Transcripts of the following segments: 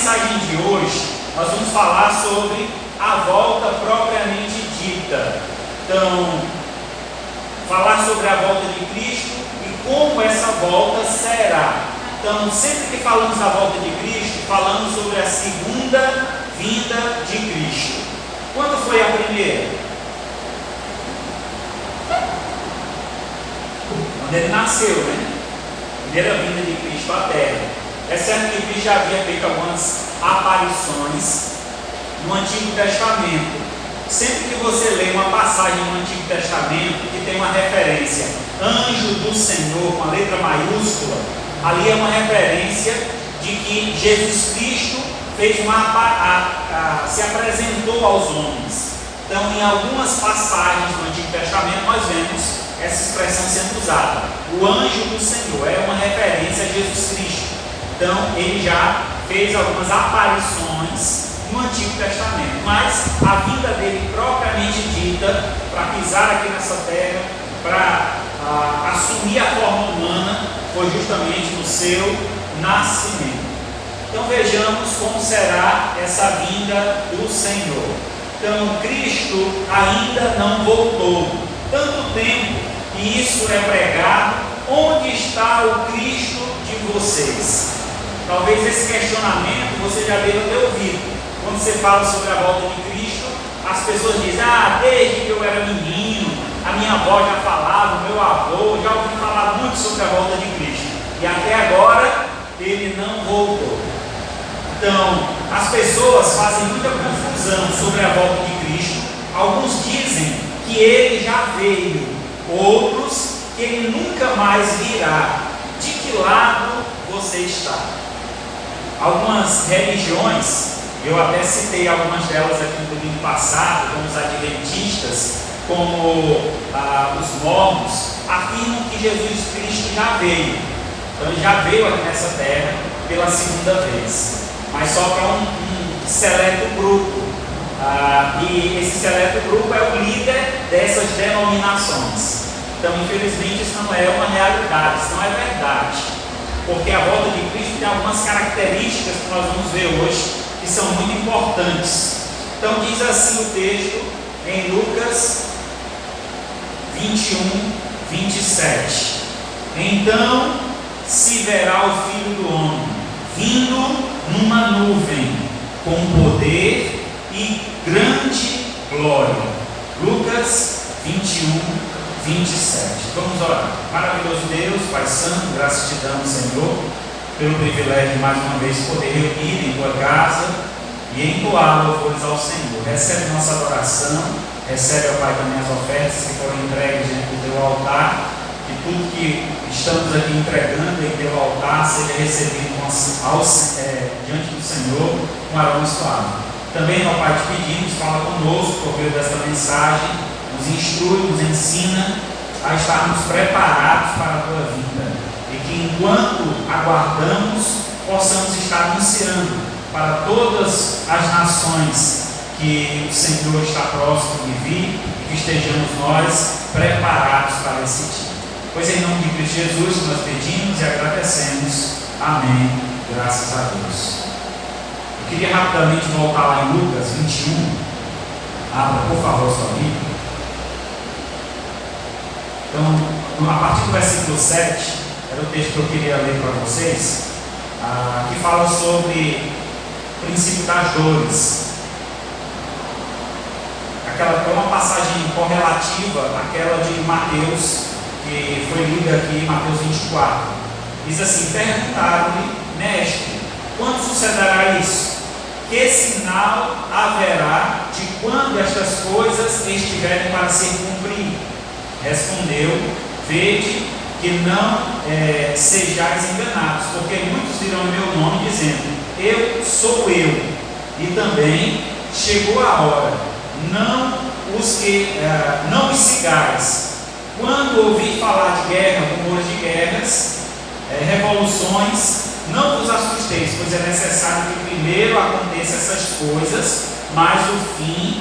mensagem de hoje, nós vamos falar sobre a volta propriamente dita. Então, falar sobre a volta de Cristo e como essa volta será. Então, sempre que falamos da volta de Cristo, falamos sobre a segunda vinda de Cristo. Quando foi a primeira? Quando ele nasceu, né? Primeira vinda de Cristo à Terra. É certo que Cristo já havia feito algumas aparições no Antigo Testamento. Sempre que você lê uma passagem no Antigo Testamento que tem uma referência anjo do Senhor com a letra maiúscula, ali é uma referência de que Jesus Cristo fez se apresentou aos homens. Então, em algumas passagens do Antigo Testamento nós vemos essa expressão sendo usada. O anjo do Senhor é uma referência a Jesus Cristo. Então, ele já fez algumas aparições no Antigo Testamento, mas a vinda dele propriamente dita, para pisar aqui nessa terra, para assumir a forma humana, foi justamente no seu nascimento. Então vejamos como será essa vinda do Senhor. Então Cristo ainda não voltou. Tanto tempo que isso é pregado, onde está o Cristo de vocês? Talvez esse questionamento você já deva ter ouvido. Quando você fala sobre a volta de Cristo, as pessoas dizem: desde que eu era menino, a minha avó já falava, o meu avô, já ouvi falar muito sobre a volta de Cristo. E até agora, ele não voltou. Então, as pessoas fazem muita confusão sobre a volta de Cristo. Alguns dizem que ele já veio, outros que ele nunca mais virá. De que lado você está? Algumas religiões, eu até citei algumas delas aqui no domingo passado, como os adventistas, como os mormons, afirmam que Jesus Cristo já veio. Então ele já veio aqui nessa terra pela segunda vez, mas só para um seleto grupo. E esse seleto grupo é o líder dessas denominações. Então, infelizmente, isso não é uma realidade, isso não é verdade, porque a volta de Cristo tem algumas características que nós vamos ver hoje que são muito importantes. Então diz assim o texto em Lucas 21, 27. Então se verá o Filho do Homem vindo numa nuvem com poder e grande glória. Lucas 21, 27. Vamos orar. Maravilhoso Deus, Pai Santo, graças te damos, Senhor, pelo privilégio de mais uma vez poder reunir em tua casa e entoar louvores ao Senhor. Recebe nossa adoração, recebe, ó Pai, também as ofertas que foram entregues diante do teu altar, que tudo que estamos aqui entregando em teu altar seja recebido diante do Senhor com aroma suave. Também, ó Pai, te pedimos, fala conosco por meio desta mensagem, nos instrui, nos ensina a estarmos preparados para a tua vinda. E que enquanto aguardamos, possamos estar anunciando para todas as nações que o Senhor está próximo de vir e que estejamos nós preparados para esse dia. Pois em nome de Cristo Jesus nós pedimos e agradecemos. Amém. Graças a Deus. Eu queria rapidamente voltar lá em Lucas 21. Abra, por favor, sua Bíblia. Então, a partir do versículo 7, era o texto que eu queria ler para vocês, que fala sobre o princípio das dores. É uma passagem correlativa àquela de Mateus, que foi lida aqui em Mateus 24. Diz assim: perguntaram-lhe: mestre, quando sucederá isso? Que sinal haverá de quando estas coisas estiverem para ser cumpridas? Respondeu: vede que não sejais enganados, porque muitos dirão em meu nome, dizendo: eu sou eu. E também chegou a hora, não os sigais. Quando ouvir falar de guerra, rumores de guerras, revoluções, não vos assusteis, pois é necessário que primeiro aconteçam essas coisas, mas o fim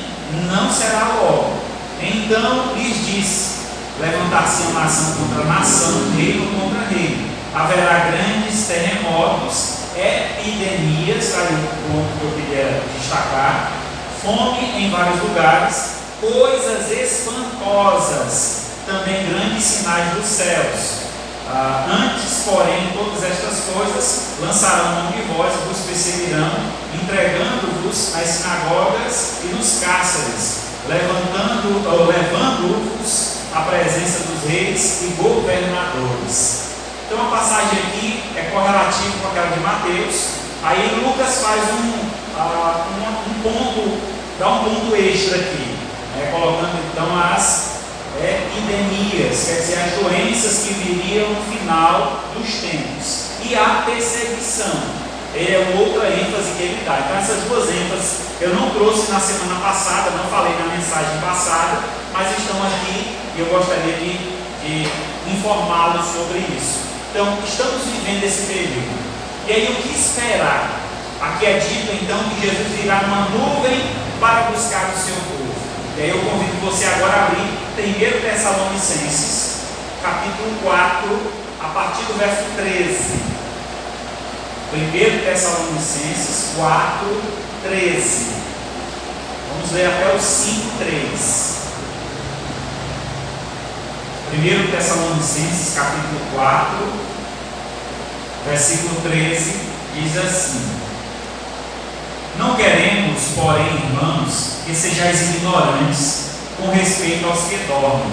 não será logo. Então lhes disse: levantar-se a nação contra nação, reino contra reino. Haverá grandes terremotos epidemias, aí o ponto que eu queria destacar, fome em vários lugares, coisas espantosas, também grandes sinais dos céus. Antes, porém, todas estas coisas lançarão mão de vós, vos perseguirão, entregando-vos às sinagogas e nos cárceres, levando-vos à presença dos reis e governadores. Então a passagem aqui é correlativa com aquela de Mateus. Aí Lucas faz um ponto, dá um ponto extra aqui, colocando então as epidemias, quer dizer, as doenças que viriam no final dos tempos, e a perseguição. É outra ênfase que ele dá. Então essas duas ênfases eu não trouxe na semana passada, não falei na mensagem passada, mas estão aqui e eu gostaria de informá-los sobre isso. Então estamos vivendo esse período. E aí o que esperar? Aqui é dito então que Jesus virá numa nuvem para buscar o seu povo. E aí eu convido você agora a abrir 1 Tessalonicenses, capítulo 4, a partir do verso 13. 1 Tessalonicenses 4, 13. Vamos ler até o 5, 3. 1 Tessalonicenses, capítulo 4, versículo 13, diz assim: Não queremos, porém, irmãos, que sejais ignorantes com respeito aos que dormem,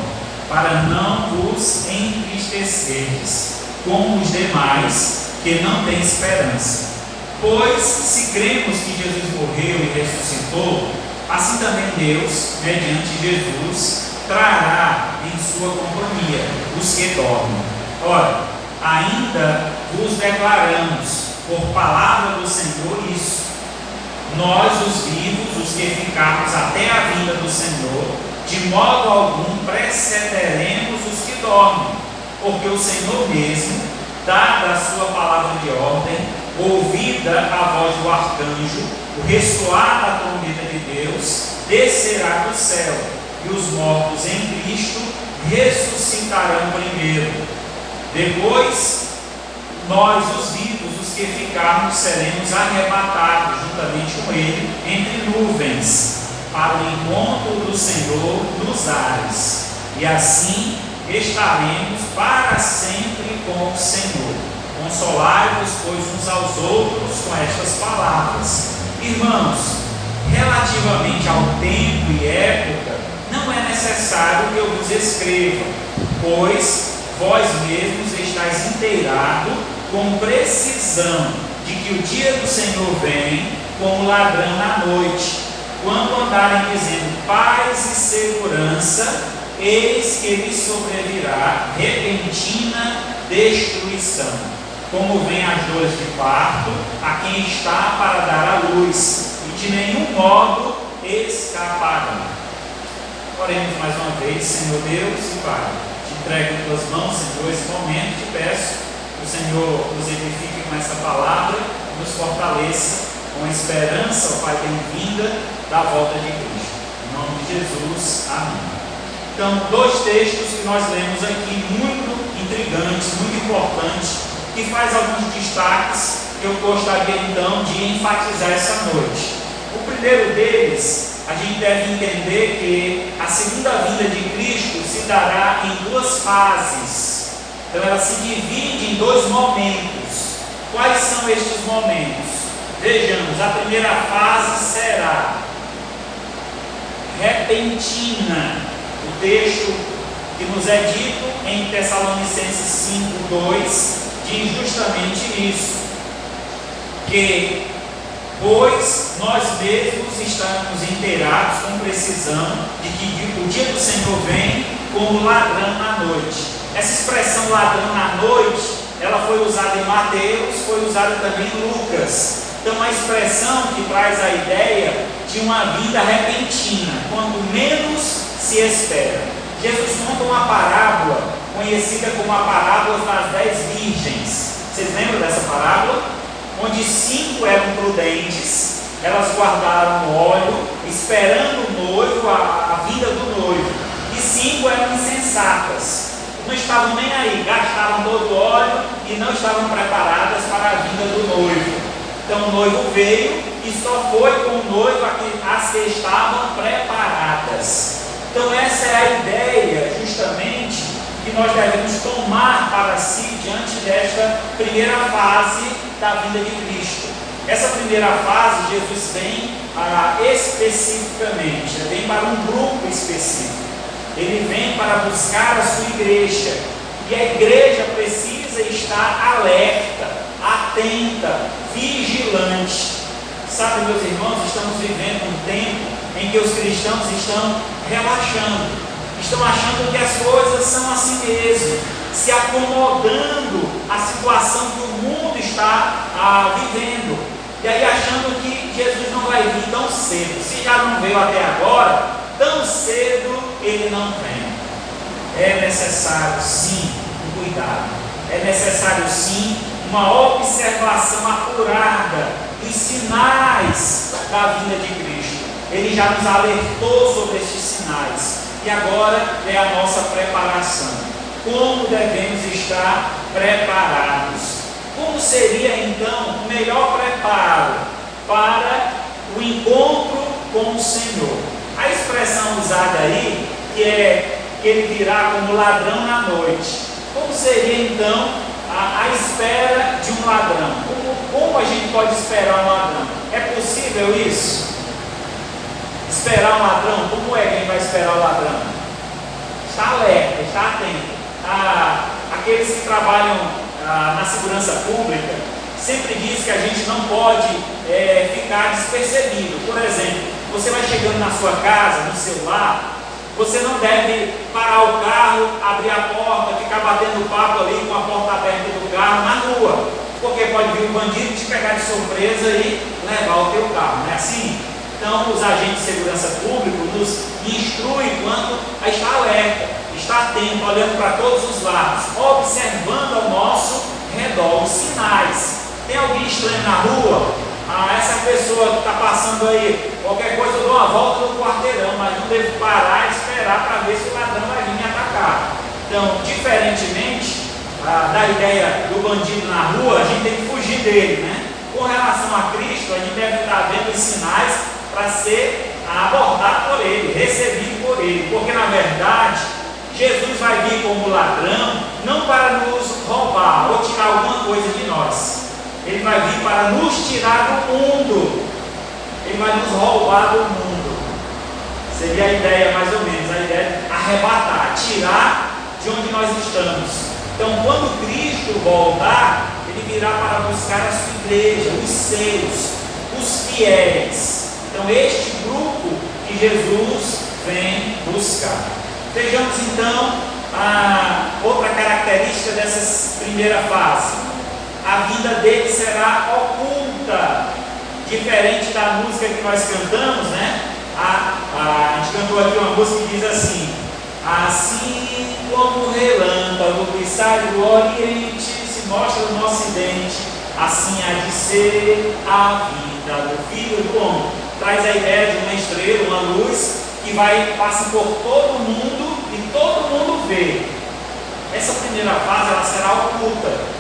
para não vos entristecerdes, como os demais que não têm esperança. Pois, se cremos que Jesus morreu e ressuscitou, assim também Deus, mediante Jesus, trará em sua companhia os que dormem. Ora, ainda vos declaramos, por palavra do Senhor, isso: nós, os vivos, os que ficarmos até a vinda do Senhor, de modo algum precederemos os que dormem, porque o Senhor mesmo, dada a sua palavra de ordem, ouvida a voz do arcanjo, o ressoar da trombeta de Deus, descerá do céu, e os mortos em Cristo ressuscitarão primeiro. Depois, nós, os vivos, os que ficarmos, seremos arrebatados juntamente com Ele entre nuvens, para o encontro do Senhor nos ares, e assim estaremos para sempre com o Senhor. Consolai-vos, pois, uns aos outros com estas palavras. Irmãos, relativamente ao tempo e época, não é necessário que eu vos escreva, pois vós mesmos estáis inteirados com precisão de que o dia do Senhor vem como ladrão na noite, quando andarem dizendo paz e segurança, eis que lhes sobrevirá repentina destruição, como vem as dores de parto a quem está para dar à luz, e de nenhum modo escaparão. Oremos mais uma vez. Senhor Deus e Pai, te entrego em tuas mãos, Senhor, esse momento. Te peço que o Senhor nos edifique com essa palavra, nos fortaleça com a esperança, ó Pai, bem-vinda da volta de Cristo. Em nome de Jesus, amém. Então, dois textos que nós lemos aqui, muito intrigantes, muito importantes, que faz alguns destaques que eu gostaria então de enfatizar essa noite. O primeiro deles, a gente deve entender que a segunda vinda de Cristo se dará em duas fases. Então ela se divide em dois momentos. Quais são estes momentos? Vejamos, a primeira fase será repentina. O texto que nos é dito em Tessalonicenses 5:2 diz justamente isso, que pois nós mesmos estamos inteirados com precisão de que o dia do Senhor vem como ladrão na noite. Essa expressão ladrão na noite, ela foi usada em Mateus, foi usada também em Lucas. Então, uma expressão que traz a ideia de uma vinda repentina, quando menos se espera. Jesus conta uma parábola conhecida como a parábola das 10 virgens. Vocês lembram dessa parábola? Onde 5 eram prudentes, elas guardaram o óleo, esperando o noivo, a vinda do noivo, e 5 eram insensatas, não estavam nem aí, gastaram todo o óleo e não estavam preparadas para a vinda do noivo. Então o noivo veio e só foi com o noivo as que estavam preparadas. Então essa é a ideia justamente que nós devemos tomar para si diante desta primeira fase da vinda de Cristo. Essa primeira fase, Jesus vem especificamente, vem para um grupo específico. Ele vem para buscar a sua igreja. E a igreja precisa estar alerta, atenta, vigilante. Sabe, meus irmãos, estamos vivendo um tempo em que os cristãos estão relaxando, estão achando que as coisas são assim mesmo, se acomodando à situação que o mundo está vivendo, e aí achando que Jesus não vai vir tão cedo. Se já não veio até agora, tão cedo ele não vem. É necessário sim um cuidado, é necessário sim uma observação apurada dos sinais da vinda de Cristo. Ele já nos alertou sobre estes sinais e agora é a nossa preparação. Como devemos estar preparados? Como seria então o melhor preparo para o encontro com o Senhor? A expressão usada aí, que é que ele virá como ladrão na noite. Como seria então a espera de um ladrão? Como a gente pode esperar um ladrão? É possível isso? Esperar um ladrão? Como é que a gente vai esperar o ladrão? Está alerta, está atento. Aqueles que trabalham na segurança pública sempre diz que a gente não pode ficar despercebido. Por exemplo, você vai chegando na sua casa, no seu lar, você não deve parar o carro, abrir a porta, ficar batendo papo ali com a porta aberta do carro na rua, porque pode vir um bandido te pegar de surpresa e levar o teu carro, não é assim? Então os agentes de segurança pública nos instruem quanto a estar alerta, estar atento, olhando para todos os lados, observando ao nosso redor os sinais. Tem alguém estranho na rua? Essa pessoa que está passando aí, qualquer coisa eu dou uma volta no quarteirão, mas não devo parar e esperar para ver se o ladrão vai vir me atacar. Então, diferentemente da ideia do bandido na rua, a gente tem que fugir dele, né? Com relação a Cristo, a gente deve estar vendo os sinais para ser abordado por ele, recebido por ele, porque na verdade Jesus vai vir como ladrão não para nos roubar ou tirar alguma coisa de nós. Ele vai vir para nos tirar do mundo. Ele vai nos roubar do mundo. Seria a ideia, mais ou menos, a ideia de arrebatar, tirar de onde nós estamos. Então, quando Cristo voltar, ele virá para buscar a sua igreja, os seus, os fiéis. Então, este grupo que Jesus vem buscar. Vejamos então a outra característica dessa primeira fase. A vinda dele será oculta, diferente da música que nós cantamos, né? A gente cantou aqui uma música que diz assim: assim como o relâmpago que sai do oriente se mostra no ocidente, assim há de ser a vida do Filho do Homem. Traz a ideia de uma estrela, uma luz que passa por todo mundo e todo mundo vê. Essa primeira fase ela será oculta.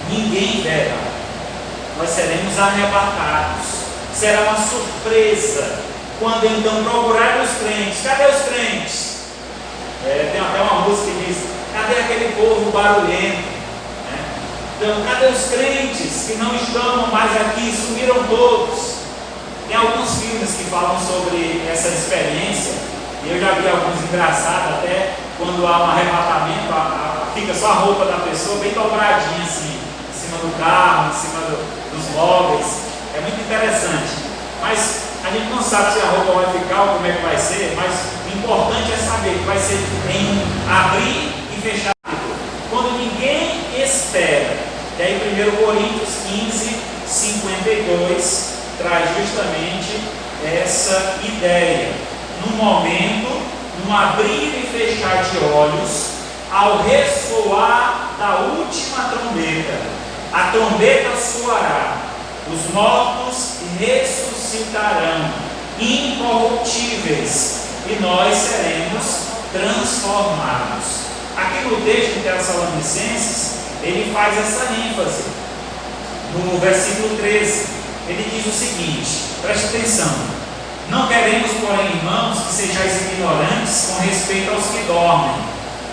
Ninguém verá. Nós seremos arrebatados. Será uma surpresa quando então procurar os crentes. Cadê os crentes? Tem até uma música que diz: cadê aquele povo barulhento? Então, cadê os crentes que não estão mais aqui? Sumiram todos. Tem alguns filmes que falam sobre essa experiência, e eu já vi alguns engraçados, até quando há um arrebatamento, fica só a roupa da pessoa bem dobradinha assim, em cima do carro, em cima dos móveis. É muito interessante, mas a gente não sabe se a roupa vai ficar ou como é que vai ser, mas o importante é saber que vai ser em abrir e fechar quando ninguém espera. E aí 1 Coríntios 15, 52 traz justamente essa ideia. Num momento, num abrir e fechar de olhos, ao ressoar da última trombeta, a trombeta soará, os mortos ressuscitarão, incorruptíveis, e nós seremos transformados. Aqui no texto de Tessalonicenses, ele faz essa ênfase. no versículo 13, ele diz o seguinte, preste atenção: não queremos, porém, irmãos, que sejais ignorantes com respeito aos que dormem,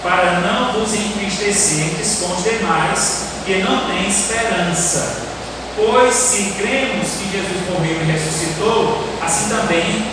para não vos entristecerdes com os demais, que não têm esperança. Pois se cremos que Jesus morreu e ressuscitou, assim também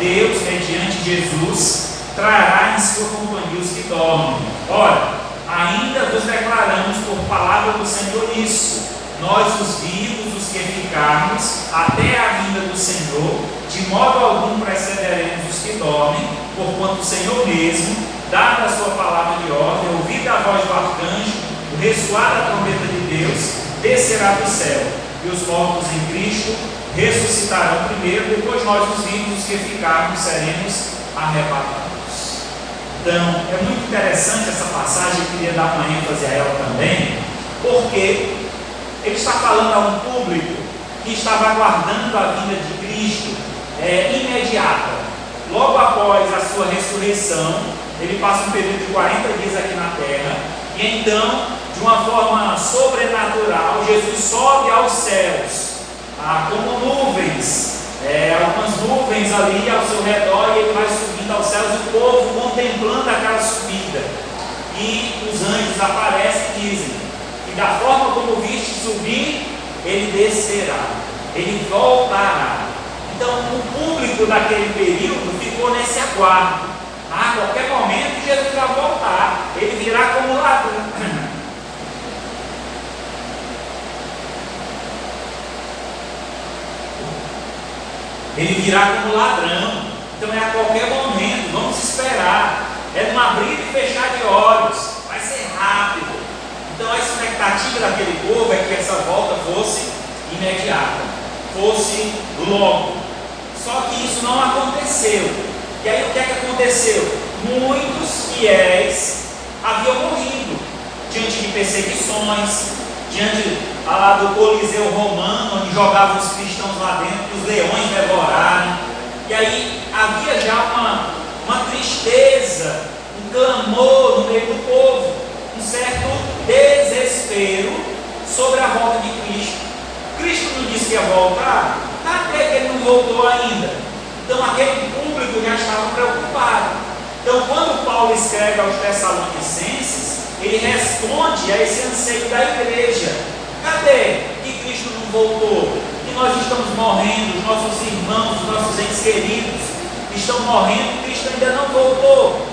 Deus, mediante Jesus, trará em sua companhia os que dormem. Ora, ainda vos declaramos por palavra do Senhor isso: nós, os vivos, os que ficarmos, até a vinda do Senhor, de modo algum precederemos os que dormem, porquanto o Senhor mesmo, dada a sua palavra de ordem, ouvida a voz do arcanjo, o ressoar da trombeta de Deus, descerá do céu, e os mortos em Cristo ressuscitarão primeiro, depois nós, os vivos, os que ficarmos, seremos arrebatados. Então, é muito interessante essa passagem, eu queria dar uma ênfase a ela também, porque ele está falando a um público que estava aguardando a vinda de Cristo imediata. Logo após a sua ressurreição, ele passa um período de 40 dias aqui na terra, e então, de uma forma sobrenatural, Jesus sobe aos céus, como nuvens, algumas nuvens ali ao seu redor, e ele vai subindo aos céus, e o povo contemplando aquela subida. E os anjos aparecem e dizem: e da forma como viste subir, ele descerá, ele voltará. Então o público daquele período ficou nesse aguardo. A qualquer momento Jesus vai voltar, ele virá como ladrão. Ele virá como ladrão. Então é a qualquer momento, vamos esperar. É num abrir e fechar de olhos, vai ser rápido. Então a expectativa daquele povo é que essa volta fosse imediata, fosse logo. Só que isso não aconteceu. E aí o que é que aconteceu? Muitos fiéis haviam morrido diante de perseguições, diante do Coliseu romano, onde jogavam os cristãos lá dentro, que os leões devoraram. E aí havia já uma tristeza, um clamor no meio do povo, um certo desespero sobre a volta de Cristo. Cristo não disse que ia voltar, até que ele não voltou ainda. Então aquele público já estava preocupado. Então quando Paulo escreve aos Tessalonicenses, ele responde a esse anseio da igreja. Cadê que Cristo não voltou? Que nós estamos morrendo, os nossos irmãos, os nossos entes queridos estão morrendo e Cristo ainda não voltou.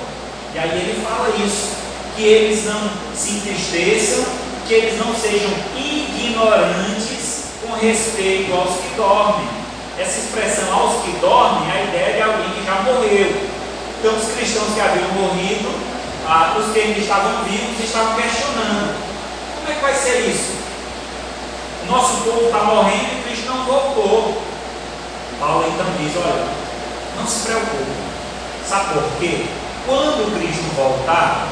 E aí ele fala isso, que eles não se entristeçam, que eles não sejam ignorantes com respeito aos que dormem. Essa expressão aos que dormem é a ideia de alguém que já morreu. Então os cristãos que haviam morrido, os que ainda estavam vivos, estavam questionando: como é que vai ser isso? O nosso povo está morrendo e Cristo não voltou. Paulo então diz: olha, não se preocupe. Sabe por quê? Quando Cristo voltar,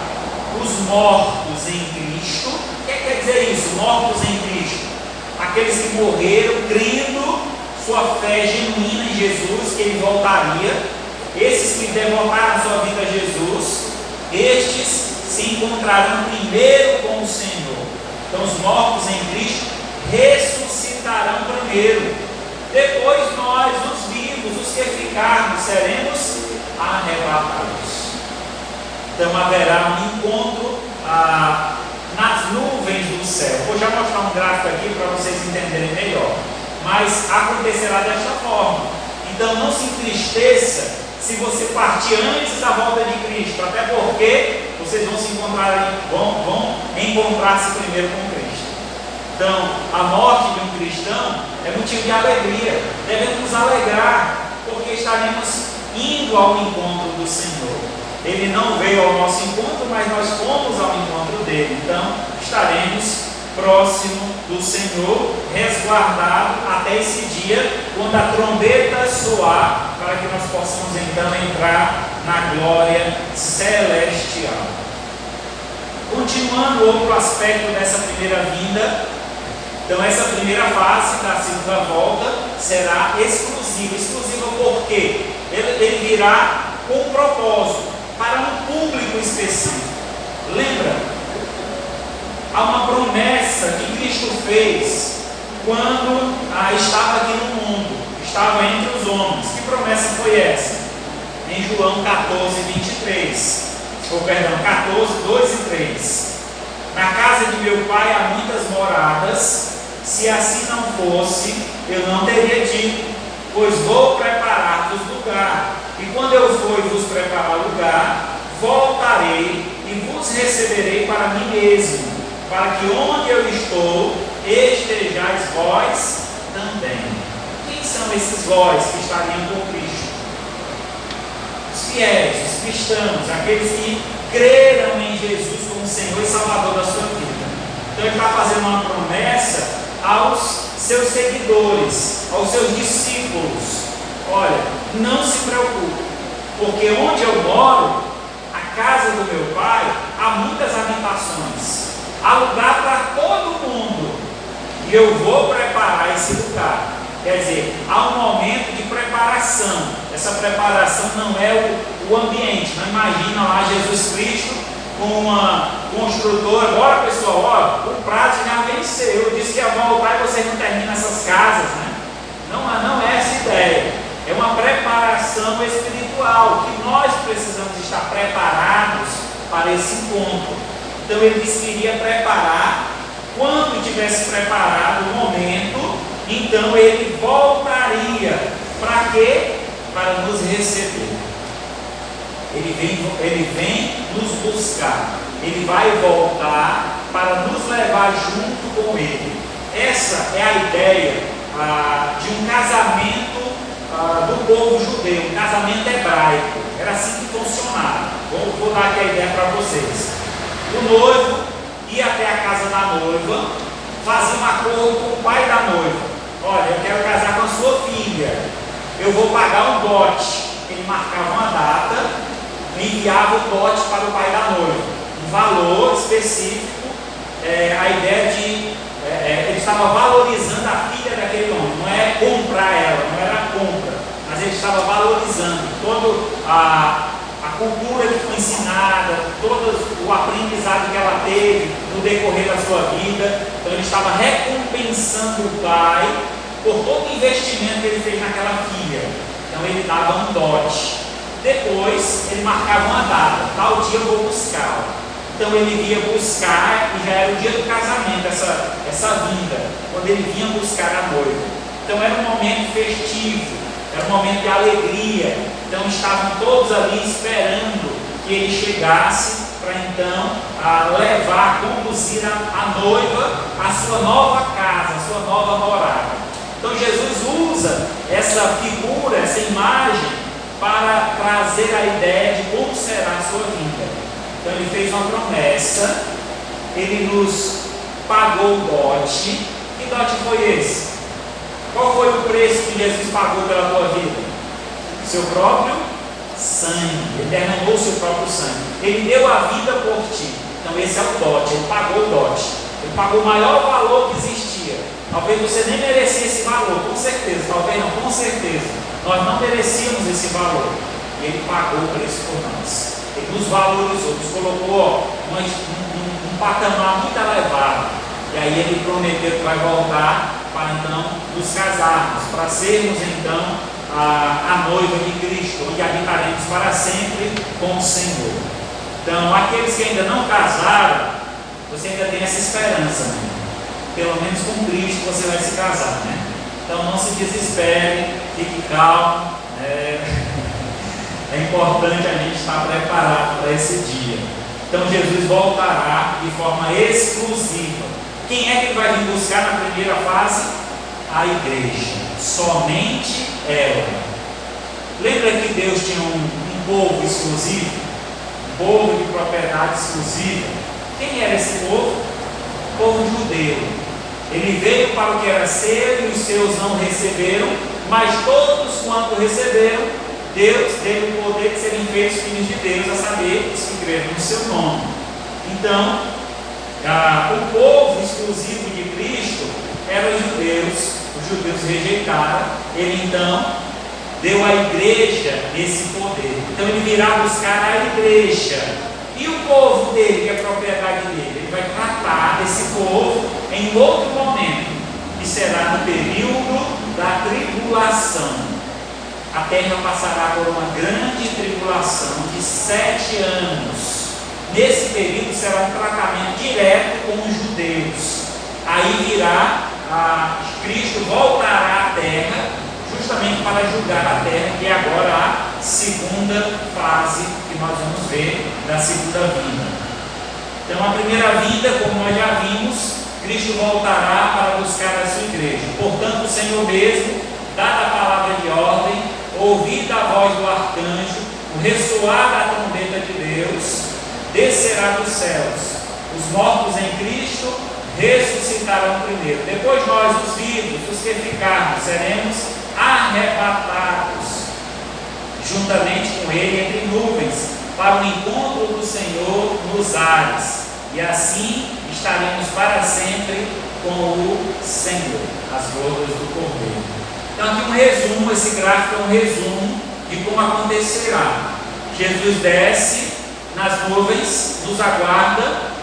os mortos em Cristo, o que quer dizer isso? Mortos em Cristo, aqueles que morreram crendo, sua fé genuína em Jesus, que ele voltaria, esses que devotaram sua vida a Jesus, estes se encontrarão primeiro com o Senhor. Então os mortos em Cristo ressuscitarão primeiro, depois nós, os vivos, os que ficarmos, seremos arrebatados. Então haverá um encontro nas nuvens do céu. Vou já mostrar um gráfico aqui para vocês entenderem melhor. Mas acontecerá desta forma. Então não se entristeça se você partir antes da volta de Cristo, até porque vocês vão se encontrar, vão encontrar-se primeiro com Cristo. Então a morte de um cristão é motivo de alegria. Devemos nos alegrar, porque estaremos indo ao encontro do Senhor. Ele não veio ao nosso encontro, mas nós fomos ao encontro dele. Então estaremos próximo do Senhor, resguardado até esse dia, quando a trombeta soar, para que nós possamos então entrar na glória celestial. Continuando outro aspecto dessa primeira vinda, então essa primeira fase da segunda volta será exclusiva. Exclusiva por quê? Ele virá com um propósito, para um público específico. Lembra? Há uma promessa que Cristo fez quando estava aqui no mundo, estava entre os homens. Que promessa foi essa? Em João 14, 23. Ou perdão, 14, 2 e 3. Na casa de meu pai há muitas moradas, se assim não fosse, eu não teria dito, pois vou preparar-vos lugar. E quando eu for e vos preparar lugar, voltarei e vos receberei para mim mesmo, para que onde eu estou, estejais vós também. Quem são esses vós que estariam com Cristo? Os fiéis, os cristãos, aqueles que creram em Jesus como Senhor e Salvador da sua vida. Então ele está fazendo uma promessa aos seus seguidores, aos seus discípulos. Olha, não se preocupe, porque onde eu moro, a casa do meu pai, há muitas habitações, há lugar para todo mundo, e eu vou preparar esse lugar. Quer dizer, há um momento de preparação. Essa preparação não é o ambiente. Não imagina lá Jesus Cristo com uma construtora. Bora pessoal, ó, o prazo já venceu. Disse que ia voltar e vocês não terminam essas casas, né? Não é essa ideia. É uma preparação espiritual, que nós precisamos estar preparados para esse encontro. Então ele disse que iria preparar. Quando tivesse preparado o momento, então ele voltaria. Para quê? Para nos receber. Ele vem nos buscar. Ele vai voltar para nos levar junto com ele. Essa é a ideia de um casamento do povo judeu, um casamento hebraico. Era assim que funcionava. Vou dar aqui a ideia para vocês. O noivo ia até a casa da noiva, fazia um acordo com o pai da noiva. Olha, eu quero casar com a sua filha, eu vou pagar um dote. Ele marcava uma data, enviava o dote para o pai da noiva, um valor específico. A ideia de ele estava valorizando a filha daquele homem. Não é comprar ela, não era compra, mas ele estava valorizando toda a cultura que foi ensinada, todo o aprendizado que ela teve no decorrer da sua vida. Então ele estava recompensando o pai por todo o investimento que ele fez naquela filha. Então ele dava um dote. Depois ele marcava uma data, tal dia eu vou buscá-la. Então ele ia buscar, e já era o dia do casamento, essa vinda, quando ele vinha buscar a noiva. Então era um momento festivo, era um momento de alegria. Então estavam todos ali esperando que ele chegasse para então levar, conduzir a noiva à sua nova casa, à sua nova morada. Então Jesus usa essa figura, essa imagem, para trazer a ideia de como será a sua vinda. Então ele fez uma promessa, ele nos pagou o dote. Que dote foi esse? Qual foi o preço que Jesus pagou pela tua vida? Seu próprio sangue. Ele derramou o seu próprio sangue. Ele deu a vida por ti. Então esse é o dote, ele pagou o dote. Ele pagou o maior valor que existia. Talvez você nem merecia esse valor, com certeza. Talvez não, com certeza. Nós não merecíamos esse valor. E ele pagou o preço por nós. Ele nos valorizou, nos colocou num patamar muito elevado. E aí ele prometeu que vai voltar para então nos casarmos, para sermos então a noiva de Cristo, onde habitaremos para sempre com o Senhor. Então, aqueles que ainda não casaram, você ainda tem essa esperança, né? Pelo menos com Cristo você vai se casar, né? Então não se desespere, fique calmo. É importante a gente estar preparado para esse dia. Então Jesus voltará de forma exclusiva. Quem é que ele vai vir buscar na primeira fase? A igreja. Somente ela. Lembra que Deus tinha um povo exclusivo? Um povo de propriedade exclusiva. Quem era esse povo? O povo judeu. Ele veio para o que era seu e os seus não receberam, mas todos quanto receberam, Deus teve o poder de serem feitos filhos de Deus, a saber, os que creram no seu nome. Então, o povo exclusivo de Cristo eram os judeus rejeitaram. Ele então deu à igreja esse poder. Então ele virá buscar a igreja. E o povo dele, que é propriedade dele, ele vai tratar desse povo em outro momento. E e será no período da tribulação. A terra passará por uma grande tribulação de 7 anos. Nesse período será um tratamento direto com os judeus. Aí virá, Cristo voltará à terra, justamente para julgar a terra, que é agora a segunda fase que nós vamos ver da segunda vinda. Então, a primeira vinda, como nós já vimos, Cristo voltará para buscar a sua igreja. Portanto, o Senhor mesmo, dada a palavra de ordem, ouvida a voz do arcanjo, o ressoar da trombeta de Deus, descerá dos céus. Os mortos em Cristo ressuscitarão primeiro. Depois nós, os vivos, os que ficarmos, seremos arrebatados juntamente com Ele entre nuvens, para o encontro do Senhor nos ares. E assim estaremos para sempre com o Senhor, as bodas do Cordeiro. Então aqui um resumo, esse gráfico é um resumo de como acontecerá. Jesus desce nas nuvens, nos aguarda,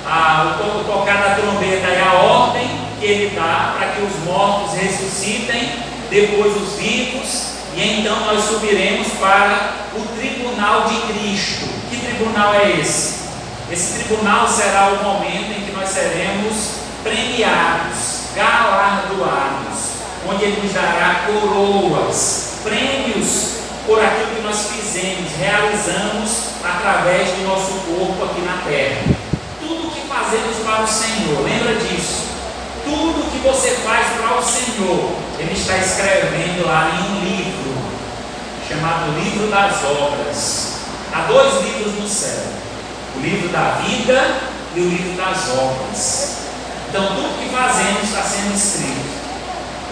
o tocar da trombeta é a ordem que Ele dá para que os mortos ressuscitem, depois os vivos, e então nós subiremos para o tribunal de Cristo. Que tribunal é esse? Esse tribunal será o momento em que nós seremos premiados, galardoados, onde Ele nos dará coroas, prêmios por aquilo que nós fizemos, realizamos através do nosso corpo aqui na terra. Tudo que fazemos para o Senhor, lembra disso? Tudo que você faz para o Senhor, Ele está escrevendo lá em um livro, chamado Livro das Obras. Há 2 livros no céu, o livro da vida e o livro das obras. Então tudo que fazemos está sendo escrito.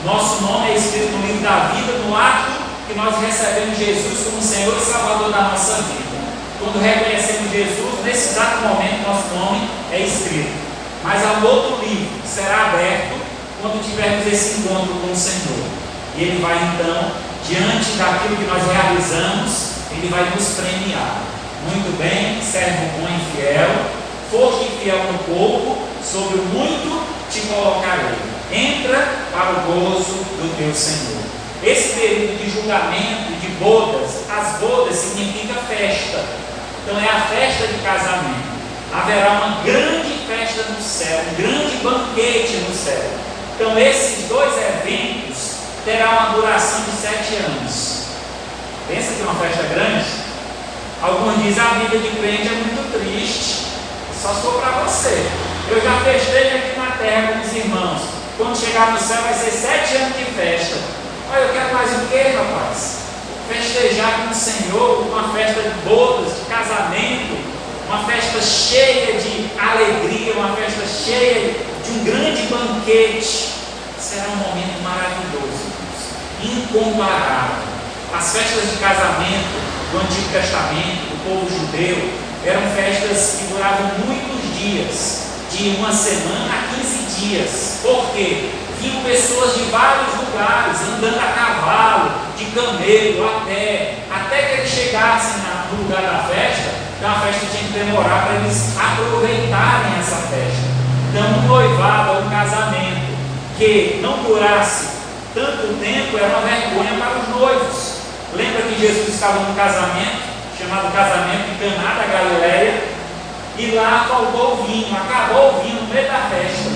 Nosso nome é escrito no livro da vida, no ato que nós recebemos Jesus como Senhor e Salvador da nossa vida. Quando reconhecemos Jesus, nesse exato momento nosso nome é escrito. Mas há um outro livro que será aberto quando tivermos esse encontro com o Senhor. E Ele vai então, diante daquilo que nós realizamos, Ele vai nos premiar. Muito bem, servo bom e fiel, foste fiel no pouco, sobre o muito te colocarei. Entra para o gozo do teu Senhor. Esse período de julgamento, de bodas, as bodas significa festa. Então é a festa de casamento. Haverá uma grande festa no céu, um grande banquete no céu. Então esses 2 eventos terão uma duração de 7 anos. Pensa que é uma festa grande? Alguns dizem a vida de crente é muito triste, só se for para você. Eu já festejo aqui na terra com os irmãos. Quando chegar no céu vai ser 7 anos de festa. Olha, eu quero mais o que, rapaz? Festejar com o Senhor, uma festa de bodas, de casamento, uma festa cheia de alegria, uma festa cheia de um grande banquete. Será um momento maravilhoso, incomparável. As festas de casamento do Antigo Testamento, do povo judeu, eram festas que duravam muitos dias, de uma semana a 15 dias. Por quê? Vinham pessoas de vários lugares, andando a cavalo, de camelo, a pé, até que eles chegassem no lugar da festa. Então a festa tinha que demorar para eles aproveitarem essa festa. Então um noivado, um casamento que não durasse tanto tempo era uma vergonha para os noivos. Lembra que Jesus estava num casamento, chamado casamento de Caná da Galileia, e lá faltou o vinho, acabou o vinho no meio da festa.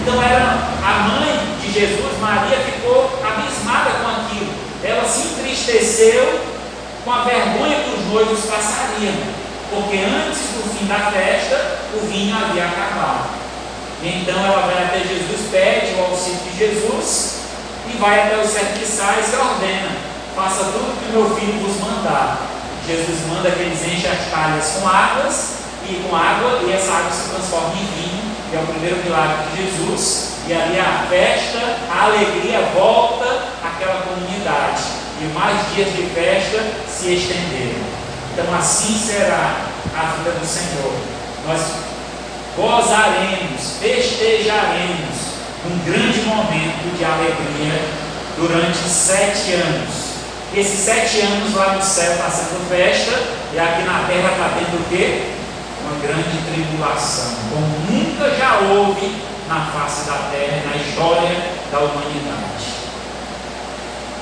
Então a mãe de Jesus, Maria, ficou abismada com aquilo. Ela se entristeceu com a vergonha que os noivos passariam, porque antes do fim da festa, o vinho havia acabado. Então ela vai até Jesus, pede o auxílio de Jesus, e vai até os serviçais e ordena: faça tudo que meu filho vos mandar. Jesus manda que eles enchem as talhas com água, e essa água se transforma em vinho, que é o primeiro milagre de Jesus, e ali a festa, a alegria volta àquela comunidade, e mais dias de festa se estenderam. Então assim será a vida do Senhor. Nós gozaremos, festejaremos um grande momento de alegria durante 7 anos. Esses 7 anos lá no céu está sendo festa, e aqui na terra está tendo o quê? Uma grande tribulação, como nunca já houve na face da terra, na história da humanidade.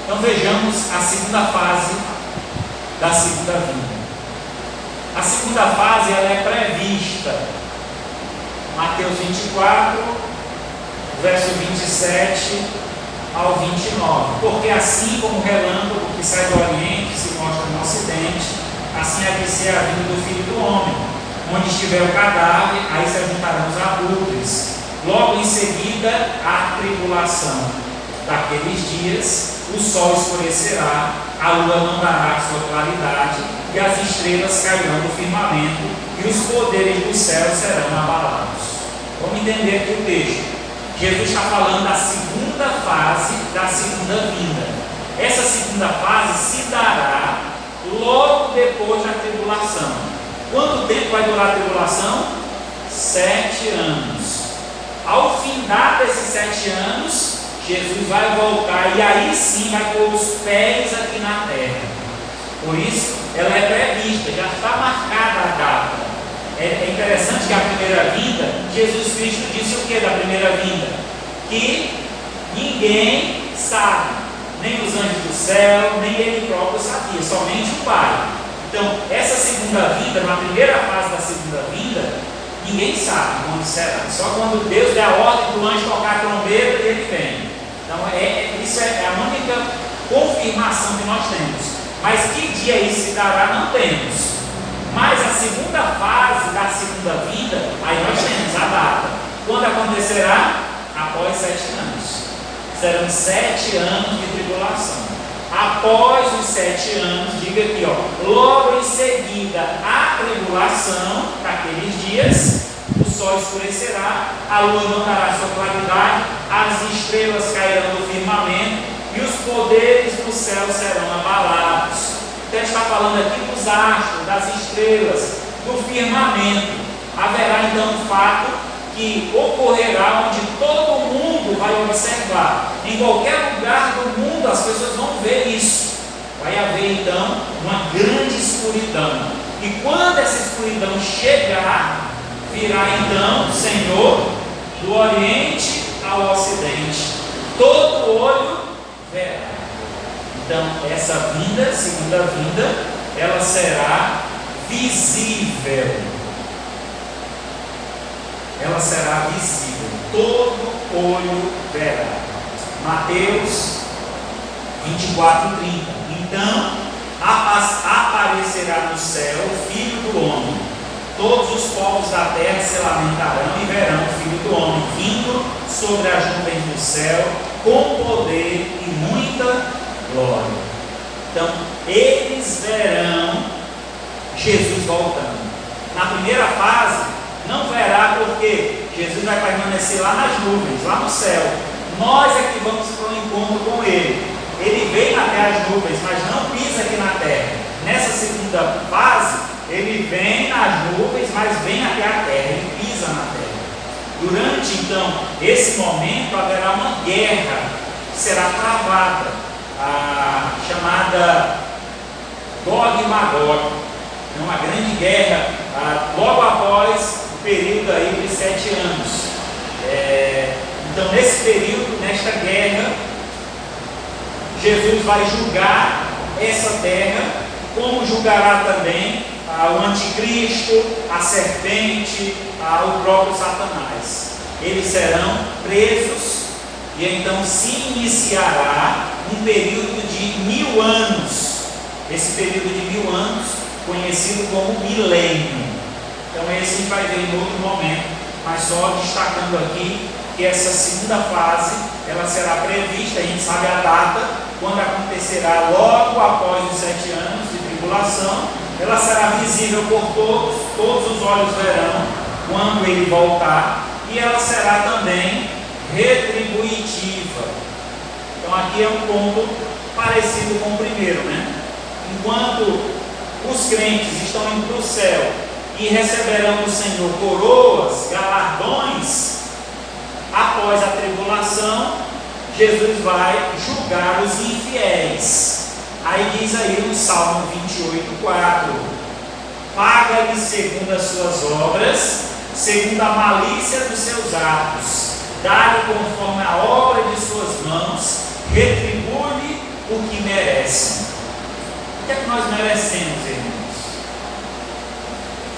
Então vejamos a segunda fase da segunda vinda. A segunda fase ela é prevista. Mateus 24, verso 27 ao 29. Porque assim como o relâmpago que sai do Oriente se mostra no Ocidente, assim há de ser a vinda do Filho do Homem. Onde estiver o cadáver, aí se ajuntarão os abutres. Logo em seguida, a tribulação. Daqueles dias, o sol escurecerá, a lua não dará sua claridade, e as estrelas cairão do firmamento, e os poderes do céu serão abalados. Vamos entender aqui o texto. Jesus está falando da segunda fase da segunda vinda. Essa segunda fase se dará logo depois da tribulação. Quanto tempo vai durar a tribulação? 7 anos. Ao findar desses 7 anos, Jesus vai voltar e aí sim vai pôr os pés aqui na terra. Por isso, ela é prevista, já está marcada a data. É interessante que a primeira vinda, Jesus Cristo disse o que da primeira vinda? Que ninguém sabe, nem os anjos do céu, nem ele próprio sabia, somente o Pai. Então, essa segunda vinda, na primeira fase da segunda vinda, ninguém sabe quando será. Só quando Deus der a ordem para o anjo tocar a trombeta e ele vem. Então, isso é a única confirmação que nós temos. Mas que dia isso se dará, não temos. Mas a segunda fase da segunda vinda, aí nós temos a data. Quando acontecerá? Após 7 anos. Serão 7 anos de tribulação. Após os 7 anos, diga aqui, logo em seguida a tribulação, daqueles dias, o sol escurecerá, a lua não dará sua claridade, as estrelas cairão do firmamento e os poderes do céu serão abalados. Então está falando aqui dos astros, das estrelas, do firmamento. Haverá então um fato que ocorrerá onde todo mundo vai observar. Em qualquer lugar do mundo as pessoas vão ver isso. Vai haver então uma grande escuridão. E quando essa escuridão chegar, virá então o Senhor do Oriente ao Ocidente. Todo olho verá. Então essa vinda, segunda vinda, ela será visível. Ela será visível, todo olho verá. Mateus 24:30. Então aparecerá no céu o Filho do Homem. Todos os povos da terra se lamentarão e verão o Filho do Homem vindo sobre as nuvens do céu com poder e muita glória. Então eles verão Jesus voltando. Na primeira fase não verá, porque Jesus vai permanecer lá nas nuvens, lá no céu. Nós é que vamos para o encontro com Ele. Ele vem até as nuvens, mas não pisa aqui na terra. Nessa segunda fase, Ele vem nas nuvens, mas vem até a terra. Ele pisa na terra. Durante, então, esse momento, haverá uma guerra que será travada, chamada Gog e Magog. É uma grande guerra, logo após período aí de 7 anos. Então nesse período, nesta guerra, Jesus vai julgar essa terra, como julgará também o anticristo, a serpente, o próprio Satanás. Eles serão presos e então se iniciará um período de 1000 anos. Esse período de 1000 anos, conhecido como milênio. Então esse a gente vai ver em outro momento, mas só destacando aqui que essa segunda fase, ela será prevista, a gente sabe a data, quando acontecerá logo após os 7 anos de tribulação. Ela será visível por todos os olhos verão, quando ele voltar, e ela será também retributiva. Então aqui é um ponto parecido com o primeiro, né? Enquanto os crentes estão indo para o céu e receberão do Senhor coroas, galardões, após a tribulação, Jesus vai julgar os infiéis. Aí diz aí no Salmo 28:4: paga-lhe segundo as suas obras, segundo a malícia dos seus atos. dá-lhe conforme a obra de suas mãos, retribui-lhe o que merece. O que é que nós merecemos, irmãos?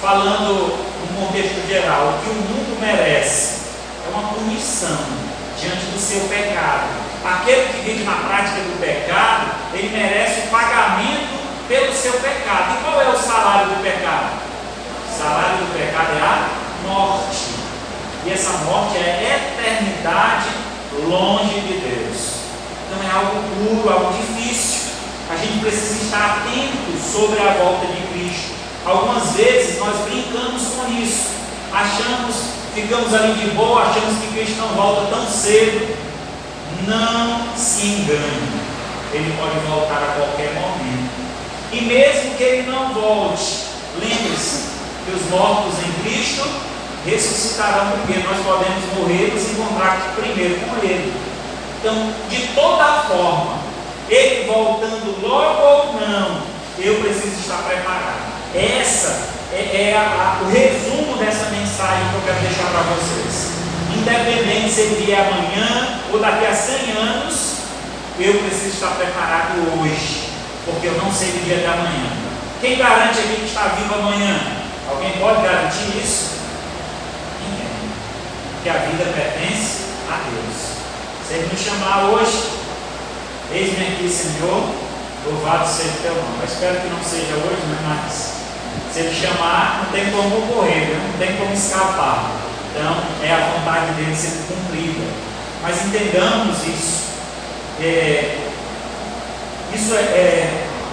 Falando no contexto geral, o que o mundo merece é uma punição diante do seu pecado. Aquele que vive na prática do pecado, ele merece o pagamento pelo seu pecado. E qual é o salário do pecado? O salário do pecado é a morte. E essa morte é a eternidade longe de Deus. Então é algo duro, algo difícil. A gente precisa estar atento sobre a volta de Cristo. Algumas vezes nós brincamos com isso. Ficamos ali de boa, achamos que Cristo não volta tão cedo. Não se engane. Ele pode voltar a qualquer momento. E mesmo que ele não volte, lembre-se que os mortos em Cristo ressuscitarão, porque nós podemos morrer e nos encontrar primeiro com Ele. Então, de toda forma, Ele voltando logo ou não, eu preciso estar preparado. Essa é o resumo dessa mensagem que eu quero deixar para vocês. Independente se Ele vier amanhã ou daqui a 100 anos, eu preciso estar preparado hoje, porque eu não sei o dia de amanhã. Quem garante aqui que está vivo amanhã? Alguém pode garantir isso? Que a vida pertence a Deus. Se Ele nos chamar hoje, eis-me aqui, Senhor, louvado seja o teu nome. Eu espero que não seja hoje, mas se Ele chamar, não tem como correr, não tem como escapar. Então, é a vontade dele sendo cumprida. Mas entendamos isso.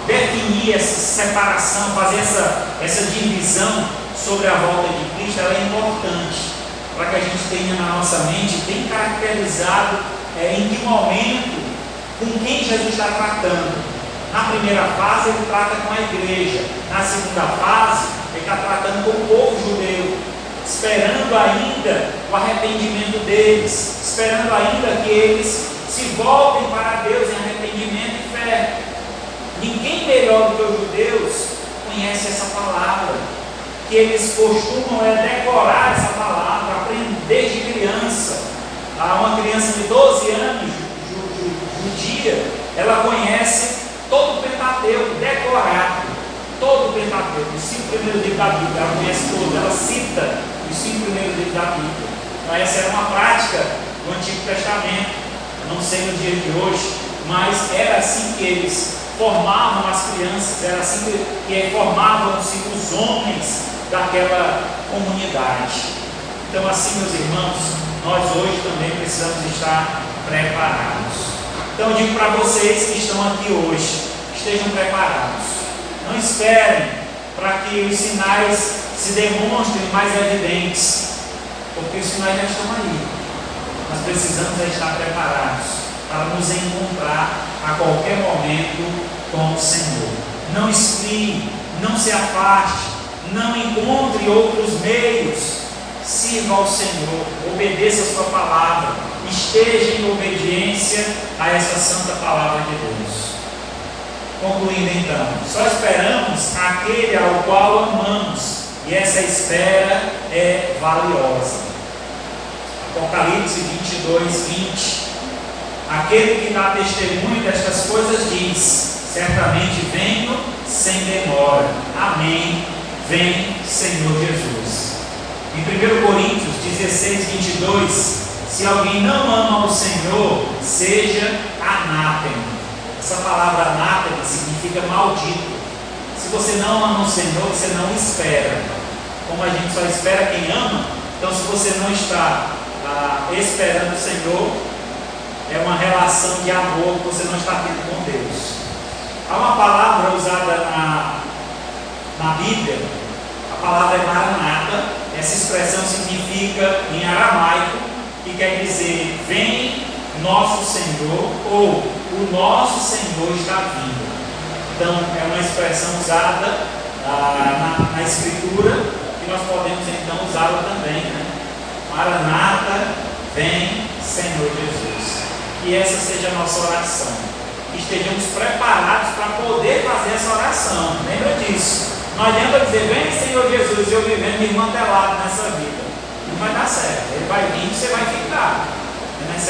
Definir essa separação, fazer essa divisão sobre a volta de Cristo, ela é importante. Para que a gente tenha na nossa mente bem caracterizado em que momento, com quem Jesus está tratando. Na primeira fase ele trata com a igreja, na segunda fase ele está tratando com o povo judeu, esperando ainda o arrependimento deles, esperando ainda que eles se voltem para Deus em arrependimento e fé. Ninguém melhor do que os judeus conhece essa palavra, que eles costumam decorar essa palavra, aprender desde criança. Uma criança de 12 anos, judia, ela conhece todo o Pentateuco, decorado, todo o Pentateuco, os 5 primeiros livros da Bíblia, ela conhece todos, ela cita os 5 primeiros livros da Bíblia. Então essa era uma prática do Antigo Testamento, não sei no dia de hoje, mas era assim que eles formavam as crianças, era assim que formavam-se os homens daquela comunidade. Então assim, meus irmãos, nós hoje também precisamos estar preparados. Então eu digo para vocês que estão aqui hoje, estejam preparados. Não esperem para que os sinais se demonstrem mais evidentes, porque os sinais já estão aí. Nós precisamos estar preparados para nos encontrar a qualquer momento com o Senhor. Não esfrie, não se afaste, não encontre outros meios. Sirva ao Senhor, obedeça a sua palavra, esteja em obediência a essa santa palavra de Deus. Concluindo então, só esperamos aquele ao qual amamos, e essa espera é valiosa. Apocalipse 22:20. Aquele que dá testemunho destas coisas diz: certamente venho sem demora. Amém. Vem, Senhor Jesus. Em 1 Coríntios 16:22, se alguém não ama o Senhor, seja anátema. Essa palavra anátema significa maldito. Se você não ama o Senhor, você não espera. Como a gente só espera quem ama, então se você não está esperando o Senhor, é uma relação de amor que você não está tendo com Deus. Há uma palavra usada na Bíblia, a palavra é maranata. Essa expressão significa em aramaico, que quer dizer vem nosso Senhor, ou o nosso Senhor está vindo. Então é uma expressão usada na Escritura, que nós podemos então usá-la também, né? Maranata, vem Senhor Jesus. Que essa seja a nossa oração, que estejamos preparados para poder fazer essa oração. Lembra disso. Não adianta dizer, vem Senhor Jesus, eu vivendo desmantelado nessa vida. Não vai dar certo. Ele vai vir e você vai ficar.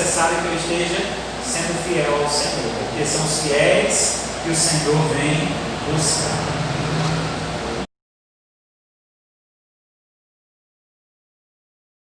necessário que eu esteja sendo fiel ao Senhor, porque são os fiéis que o Senhor vem buscar.